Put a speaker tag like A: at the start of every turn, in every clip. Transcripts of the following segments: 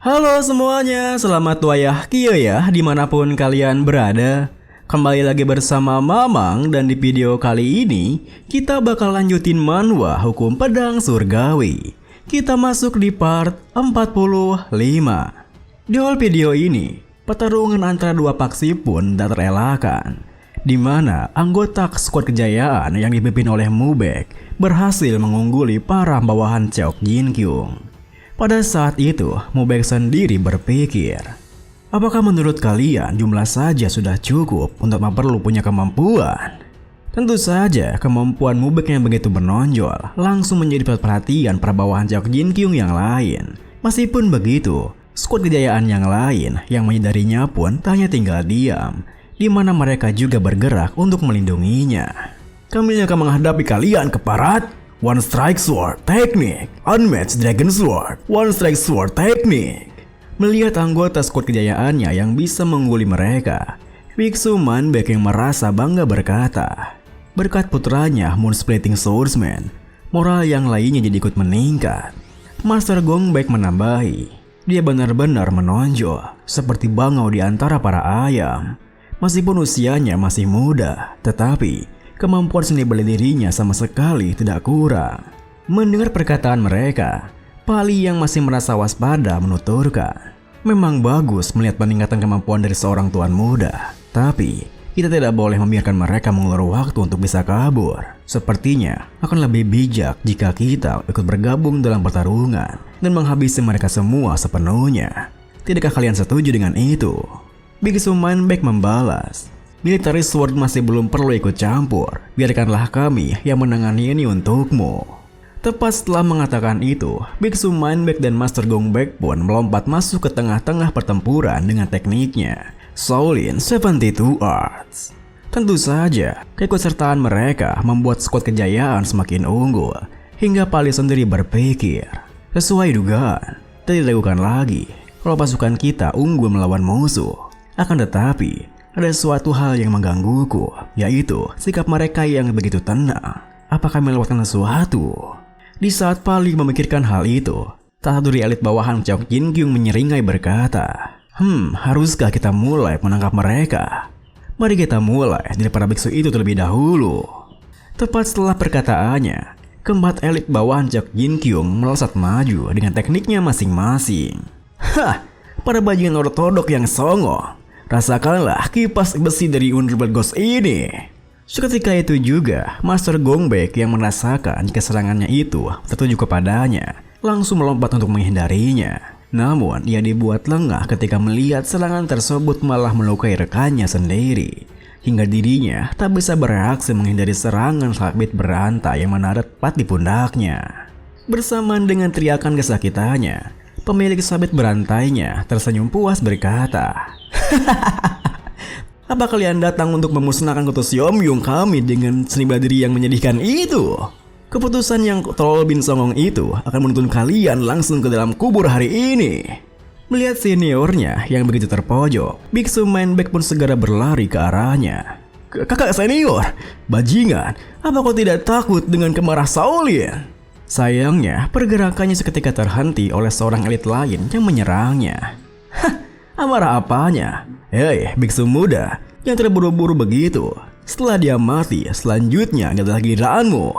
A: Halo semuanya, selamat wayah Kio ya dimanapun kalian berada. Kembali lagi bersama Mamang dan di video kali ini kita bakal lanjutin manhwa Hukum Pedang Surgawi. Kita masuk di part 45. Di awal video ini, pertarungan antara dua paksi pun tak terelakkan, di mana anggota skuad kejayaan yang dipimpin oleh Mubek berhasil mengungguli para bawahan Cheok Jin Kyung. Pada saat itu, Mubek sendiri berpikir, apakah menurut kalian jumlah saja sudah cukup untuk perlu punya kemampuan? Tentu saja, kemampuan Mubek yang begitu menonjol langsung menjadi pusat perhatian para bawahan Cheok Jin Kyung yang lain. Meskipun begitu, skuad kejayaan yang lain yang menyadarinya pun tak hanya tinggal diam, di mana mereka juga bergerak untuk melindunginya. Kami akan menghadapi kalian, keparat. One Strike Sword Technique, Unmatched Dragon Sword, One Strike Sword Technique. Melihat anggota skuad kejayaannya yang bisa mengungguli mereka, Biksu Manbek yang merasa bangga berkata, berkat putranya Moon Splitting Swordsman, moral yang lainnya jadi ikut meningkat. Master Gongbek menambahi, dia benar-benar menonjol seperti bangau di antara para ayam. Meskipun usianya masih muda, tetapi kemampuan seni bela dirinya sama sekali tidak kurang. Mendengar perkataan mereka, Pali yang masih merasa waspada menuturkan, memang bagus melihat peningkatan kemampuan dari seorang tuan muda, tapi kita tidak boleh membiarkan mereka mengulur waktu untuk bisa kabur. Sepertinya akan lebih bijak jika kita ikut bergabung dalam pertarungan dan menghabisi mereka semua sepenuhnya. Tidakkah kalian setuju dengan itu? Biksu Manbek membalas, Military Sword masih belum perlu ikut campur, biarkanlah kami yang menangani ini untukmu. Tepat setelah mengatakan itu, Biksu Manbek dan Master Gongbek pun melompat masuk ke tengah-tengah pertempuran dengan tekniknya Shaolin 72 Arts. Tentu saja, keikutsertaan mereka membuat skuad kejayaan semakin unggul, hingga Pali sendiri berpikir, sesuai dugaan, tidak dilakukan lagi kalau pasukan kita unggul melawan musuh. Akan tetapi, ada suatu hal yang menggangguku, yaitu sikap mereka yang begitu tenang. Apakah melewatkan sesuatu? Di saat Pali memikirkan hal itu, salah satu dari elit bawahan Cheok Jin Kyung menyeringai berkata, haruskah kita mulai menangkap mereka? Mari kita mulai dari para biksu itu terlebih dahulu. Tepat setelah perkataannya, keempat elit bawahan Cheok Jin Kyung melesat maju dengan tekniknya masing-masing. Para bajingan ortodok yang songong, rasakanlah kipas besi dari Underworld Ghost ini. Seketika itu juga, Master Gongbek yang merasakan jika serangannya itu tertuju kepadanya, langsung melompat untuk menghindarinya. Namun, ia dibuat lengah ketika melihat serangan tersebut malah melukai rekannya sendiri, hingga dirinya tak bisa bereaksi menghindari serangan sabit berantai yang mendarat tepat di pundaknya. Bersamaan dengan teriakan kesakitannya, pemilik sabit berantainya tersenyum puas berkata, apa kalian datang untuk memusnahkan kutus Yomyung kami dengan seni bela diri yang menyedihkan itu? Keputusan yang terlalu bin songong itu akan menuntun kalian langsung ke dalam kubur hari ini. Melihat seniornya yang begitu terpojok, Biksu Manbek pun segera berlari ke arahnya. Kakak senior, bajingan, apa kau tidak takut dengan kemarah Shaolin? Sayangnya, pergerakannya seketika terhenti oleh seorang elit lain yang menyerangnya. Amarah apanya? Hei, biksu muda, yang terburu-buru begitu. Setelah dia mati, selanjutnya adalah giliranmu.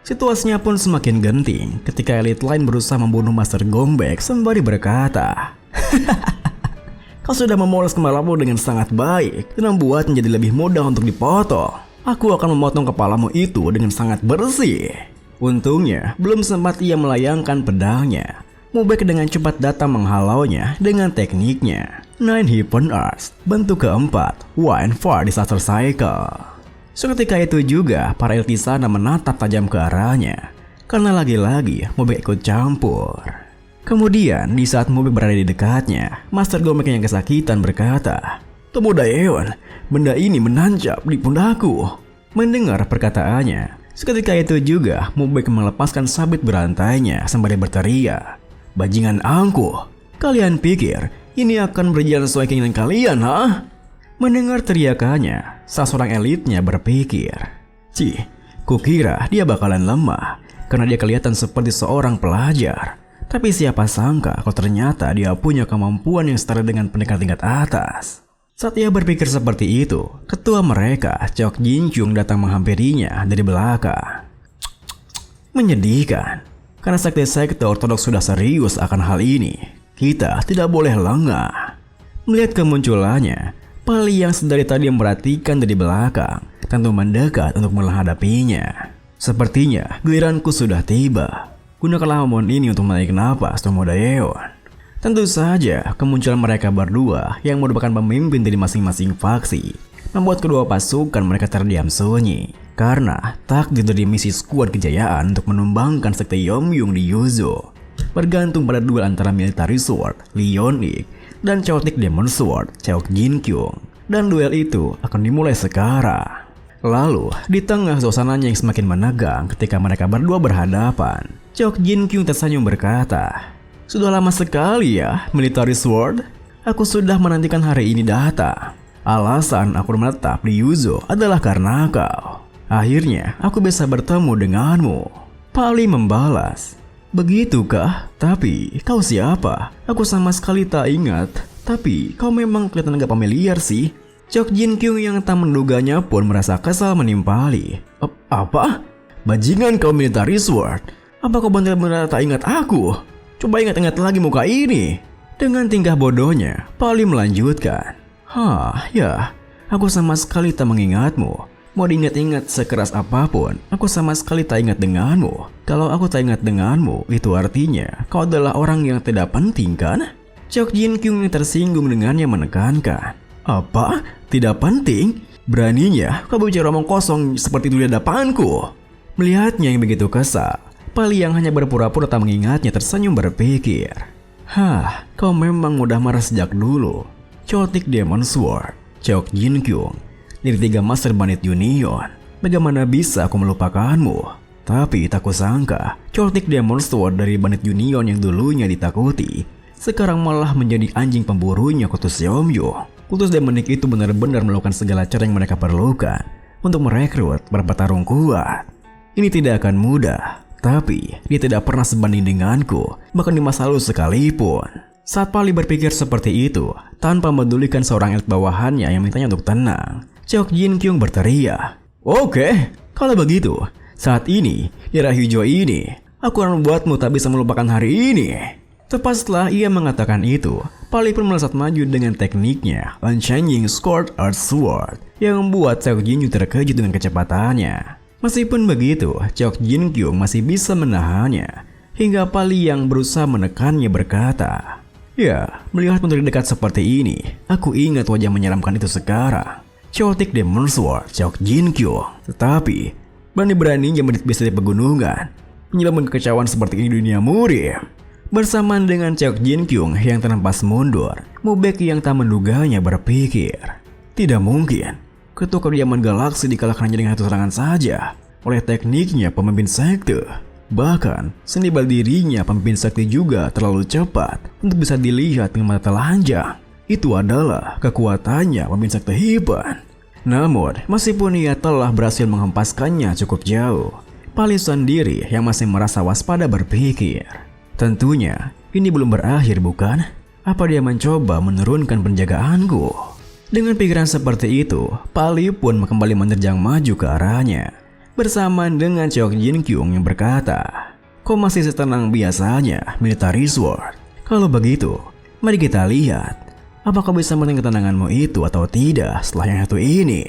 A: Situasinya pun semakin genting ketika elit lain berusaha membunuh Master Gongbek sembari berkata, kau sudah memoles kepalamu dengan sangat baik dan membuat menjadi lebih mudah untuk dipotong. Aku akan memotong kepalamu itu dengan sangat bersih. Untungnya, belum sempat ia melayangkan pedangnya, Mubek dengan cepat datang menghalaunya dengan tekniknya Nine Heaven Arts, bentuk keempat, One for Disaster Cycle. Seketika itu juga, para elit di sana menatap tajam ke arahnya, karena lagi-lagi Mubek ikut campur. Kemudian, di saat Mubek berada di dekatnya, Master Gongbek yang kesakitan berkata, Tomo Daeon, benda ini menancap di pundakku. Mendengar perkataannya, seketika itu juga Mubek melepaskan sabit berantainya sembari berteriak, bajingan angkuh, kalian pikir ini akan berjalan sesuai keinginan kalian, ha? Mendengar teriakannya, salah seorang elitnya berpikir, kukira dia bakalan lemah karena dia kelihatan seperti seorang pelajar. Tapi siapa sangka kalau ternyata dia punya kemampuan yang setara dengan pendekar tingkat atas. Saat ia berpikir seperti itu, ketua mereka, Chok Jin Kyung, datang menghampirinya dari belakang. Menyedihkan, karena sekte-sekte ortodoks sudah serius akan hal ini. Kita tidak boleh lengah. Melihat kemunculannya, Pali yang sedari tadi memperhatikan dari belakang tentu mendekat untuk menghadapinya. Sepertinya giliranku sudah tiba. Gunakanlah momen ini untuk menarik napas Tomo Daeon. Tentu saja kemunculan mereka berdua yang merupakan pemimpin dari masing-masing faksi membuat kedua pasukan mereka terdiam sunyi. Karena takdir dari misi skuad kejayaan untuk menumbangkan sekte Yomyung di Yuzo bergantung pada duel antara Military Sword, Leonic, dan Chaotic Demon Sword, Chok Jin Kyung. Dan duel itu akan dimulai sekarang. Lalu, di tengah suasananya yang semakin menegang ketika mereka berdua berhadapan, Chok Jin Kyung tersenyum berkata, "Sudah lama sekali ya, Military Sword. Aku sudah menantikan hari ini datang. Alasan aku menetap di Yuzo adalah karena kau. Akhirnya, aku bisa bertemu denganmu." Pali membalas, "Begitukah? Tapi kau siapa? Aku sama sekali tak ingat. Tapi kau memang kelihatan agak familiar sih." Chok Jin Kyung yang tak menduganya pun merasa kesal menimpali. Apa? Bajingan kau Military Sword? Apa kau benar-benar tak ingat aku? Coba ingat-ingat lagi muka ini." Dengan tingkah bodohnya, Pali melanjutkan, Ya, aku sama sekali tak mengingatmu. Mau diingat-ingat sekeras apapun, aku sama sekali tak ingat denganmu. Kalau aku tak ingat denganmu, itu artinya kau adalah orang yang tidak penting kan?" Chok Jin Kyung yang tersinggung dengannya menekankan, "Apa? Tidak penting? Beraninya kau bicara omong kosong seperti itu di hadapanku?" Melihatnya yang begitu kesal, Pali yang hanya berpura-pura tak mengingatnya tersenyum berpikir, kau memang mudah marah sejak dulu. Chaotic Demon Sword, Chok Jin Kyung, dari 3 Master Bandit Union. Bagaimana bisa aku melupakanmu? Tapi tak kusangka, Chaotic Demon Sword dari Bandit Union yang dulunya ditakuti, sekarang malah menjadi anjing pemburunya Kutus Yomyung. Kutus demonik itu benar-benar melakukan segala cara yang mereka perlukan untuk merekrut para petarung kuat. Ini tidak akan mudah, tapi dia tidak pernah sebanding denganku, bahkan di masa lalu sekalipun. Saat Pali berpikir seperti itu, tanpa memedulikan seorang elit bawahannya yang mintanya untuk tenang, Chok Jin Kyung berteriak, "Oke, kalau begitu, saat ini, di era hijau ini, aku akan membuatmu tak bisa melupakan hari ini." Tepat setelah ia mengatakan itu, Pali pun melesat maju dengan tekniknya Unchanging Scored Earth Sword yang membuat Chok Jin Kyung terkejut dengan kecepatannya. Meskipun begitu, Chok Jin Kyung masih bisa menahannya, hingga Pali yang berusaha menekannya berkata, "Ya, melihatmu dari dekat seperti ini, aku ingat wajah menyeramkan itu sekarang. Chaotic Demon Sword, Chok Jin Kyung. Tetapi, berani-beraninya menit-bis di pegunungan, menyebabkan kekecauan seperti ini di dunia murim." Bersamaan dengan Chok Jin Kyung yang terhempas mundur, Mubeki yang tak menduganya berpikir, "Tidak mungkin. Ketua kediaman galaksi dikalahkan hanya dengan satu serangan saja oleh tekniknya pemimpin sekte. Bahkan, seni bela dirinya pemimpin sekte juga terlalu cepat untuk bisa dilihat dengan mata telanjang. Itu adalah kekuatannya pemimpin sekte Hiban. Namun, meskipun ia telah berhasil menghempaskannya cukup jauh, Pali sendiri yang masih merasa waspada berpikir, tentunya ini belum berakhir bukan? Apa dia mencoba menurunkan penjagaanku?" Dengan pikiran seperti itu, Pali pun kembali menerjang maju ke arahnya. Bersamaan dengan Chok Jin Kyung yang berkata, "Kau masih setenang biasanya, Military Sword. Kalau begitu, mari kita lihat, apakah bisa menang ketenanganmu itu atau tidak setelah yang satu ini."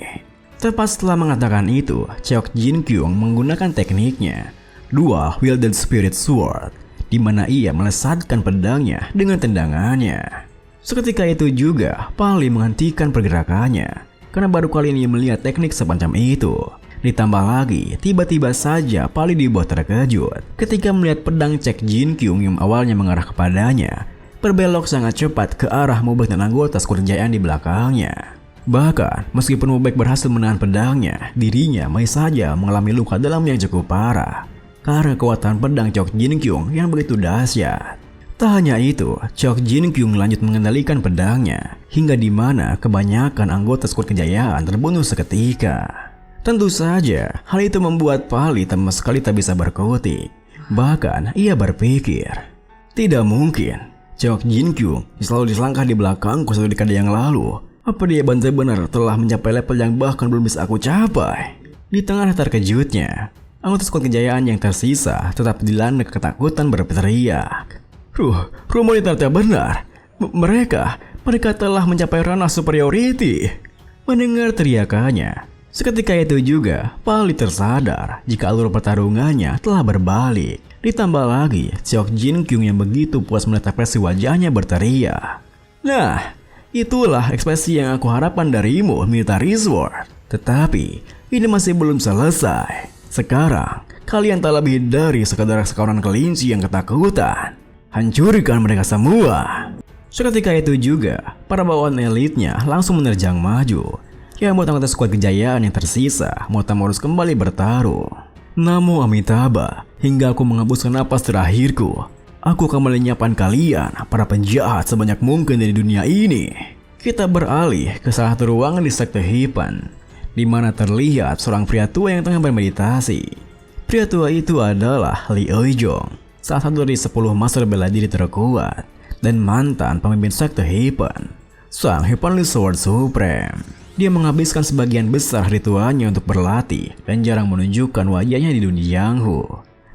A: Tepat setelah mengatakan itu, Chok Jin Kyung menggunakan tekniknya Dual Wielded Spirit Sword, di mana ia melesatkan pedangnya dengan tendangannya. Seketika itu juga, Pali menghentikan pergerakannya, karena baru kali ini melihat teknik semacam itu. Ditambah lagi, tiba-tiba saja Pali dibuat terkejut ketika melihat pedang Chok Jin Kyung yang awalnya mengarah kepadanya, berbelok sangat cepat ke arah Mubek dan anggota skuad kejayaan di belakangnya. Bahkan, meskipun Mubek berhasil menahan pedangnya, dirinya masih saja mengalami luka dalam yang cukup parah, karena kekuatan pedang Chok Jin Kyung yang begitu dahsyat. Tak hanya itu, Chok Jin Kyung lanjut mengendalikan pedangnya, hingga di mana kebanyakan anggota skuad kejayaan terbunuh seketika. Tentu saja, hal itu membuat Pali sama sekali tak bisa berkutik. Bahkan, ia berpikir, Tidak mungkin. Seok Jin Kyung selalu diselangkah di belakangku satu dekade yang lalu. Apa dia benar-benar telah mencapai level yang bahkan belum bisa aku capai? Di tengah terkejutnya, anggota skuad kejayaan yang tersisa tetap dilanda ketakutan berteriak. Rumor itu ternyata benar. Mereka telah mencapai ranah superiority. Mendengar teriakannya, seketika itu juga Pali tersadar jika alur pertarungannya telah berbalik. Ditambah lagi, Seok Jin Kyung yang begitu puas melihat ekspresi wajahnya berteriak. Nah, itulah ekspresi yang aku harapkan darimu, Military Sword. Tetapi, ini masih belum selesai. Sekarang, kalian tak lebih dari sekadar sekawanan kelinci yang ketakutan. Hancurkan mereka semua. Seketika itu juga, para bawahan elitnya langsung menerjang maju. Yang membuat anggota skuad kejayaan yang tersisa mau tak harus kembali bertaruh. Namo Amitabha, hingga aku menghembuskan napas terakhirku. Aku akan melenyapkan kalian, para penjahat sebanyak mungkin dari dunia ini. Kita beralih ke salah satu ruangan di sekte Hipan, di mana terlihat seorang pria tua yang tengah bermeditasi. Pria tua itu adalah Lee Eui-jong, salah satu dari 10 master bela diri terkuat dan mantan pemimpin sekte Hipan, sang Heavenly Sword Supreme. Dia menghabiskan sebagian besar hari tuanya untuk berlatih dan jarang menunjukkan wajahnya di dunia Yanghu.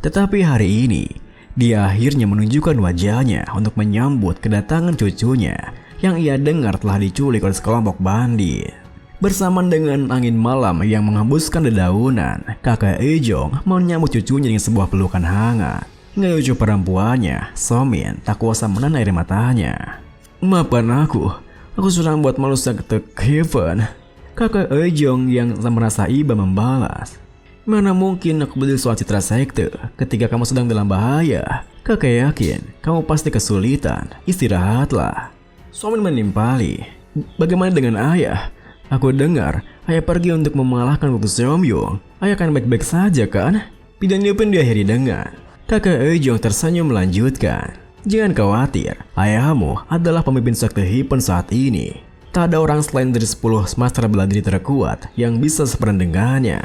A: Tetapi hari ini, dia akhirnya menunjukkan wajahnya untuk menyambut kedatangan cucunya yang ia dengar telah diculik oleh sekelompok bandit. Bersamaan dengan angin malam yang menghembuskan dedaunan, kakak Eui-jong menyambut cucunya dengan sebuah pelukan hangat. Hingga cucu perempuannya, Somin, tak kuasa menahan air matanya. Maafkan aku sudah membuat malu sekte Heaven. Kakak Eui-jong yang merasa iba membalas. Mana mungkin aku berdiri soal citra sekte ketika kamu sedang dalam bahaya. Kakak yakin kamu pasti kesulitan. Istirahatlah. Somin menimpali. Bagaimana dengan ayah? Aku dengar ayah pergi untuk mengalahkan waktu Seomyung. Ayah akan baik-baik saja kan? Pidanya pun diakhiri dengan kakak Eui-jong tersenyum melanjutkan. Jangan khawatir, ayahmu adalah pemimpin sekte Hipan saat ini. Tak ada orang selain dari 10 master bela diri terkuat yang bisa seperan dengannya.